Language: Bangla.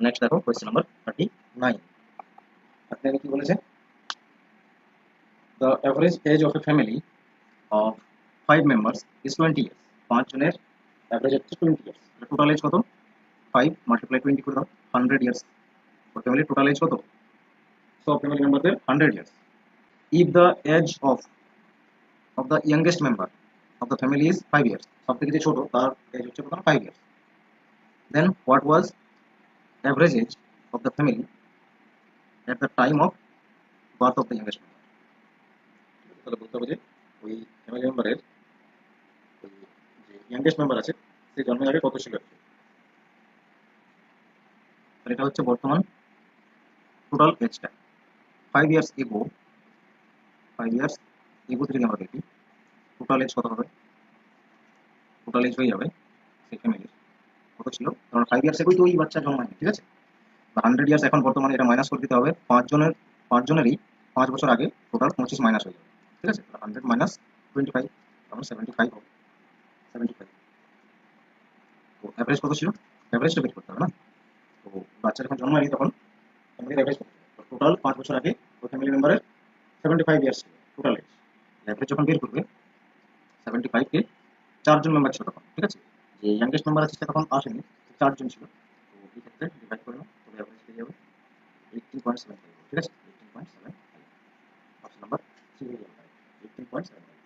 নেক্সট দেখো কোয়েশ্চেন নাম্বার 39। আপনাকে কি বলেছে? The average age of a family of 5 members is 20 years. 5 জনের অ্যাভারেজ হচ্ছে 20 ইয়ার্স। টোটাল এজ কত? 5 মাল্টিপ্লাই 20 করে দাও, 100 ইয়ার্স। ফ্যামিলি টোটাল এজ কত? সব ফ্যামিলি মেম্বারদের 100 years. If the age of the youngest member of the family is 5 years, সব থেকে যে ছোট তার এজ হচ্ছে কত? 5 years. Then what was average age of the family at the time of birth of the youngest member. তাহলে বলতে হবে যে ওই ফ্যামিলি মেম্বারের ওই যে ইয়াংগেস্ট মেম্বার আছে সে জন্মের আগে কত ছিল। তাহলে এটা হচ্ছে বর্তমান total এজটা। 5 years ago, 5 years ago থেকে আমরা দেখি টোটাল এজ কত হবে। টোটাল এজ হয়ে যাবে সেই ফ্যামিলির কত ছিল, কারণ 5 ইয়ার্স এগোই তো ওই বাচ্চা জন্মায়নি, ঠিক আছে। 100 ইয়ার্স এখন বর্তমানে এটা মাইনাস করে দিতে হবে, 5 জনেরই 5 বছর আগে টোটাল 25 মাইনাস হয়ে যাবে, ঠিক আছে। 100 মাইনাস 25 তখন 75 হবে। 75 তো অ্যাভারেজ কত ছিল? অ্যাভারেজটা বের করতে হবে না। তো বাচ্চা যখন জন্মায়নি তখন ফ্যামিলির অ্যাভারেজ কত ছিল? টোটাল 5 বছর আগে ওই ফ্যামিলি মেম্বারের 75 ইয়ার্স ছিল টোটাল এজ। অ্যাভারেজ যখন বের করবে 75 কে 4 জন মেম্বার ছিল তখন, ঠিক আছে। যে ইয়াংগেস্ট মেম্বার আছে সে তখন আসেনি, 4 জন ছিল। তো এই ক্ষেত্রে ডিভাইড করে নাও, তবে অ্যাভারেজ পেয়ে যাবে 18.75, ঠিক আছে। 18.75 অপশন নাম্বার সি হয়ে যাবে 18.75।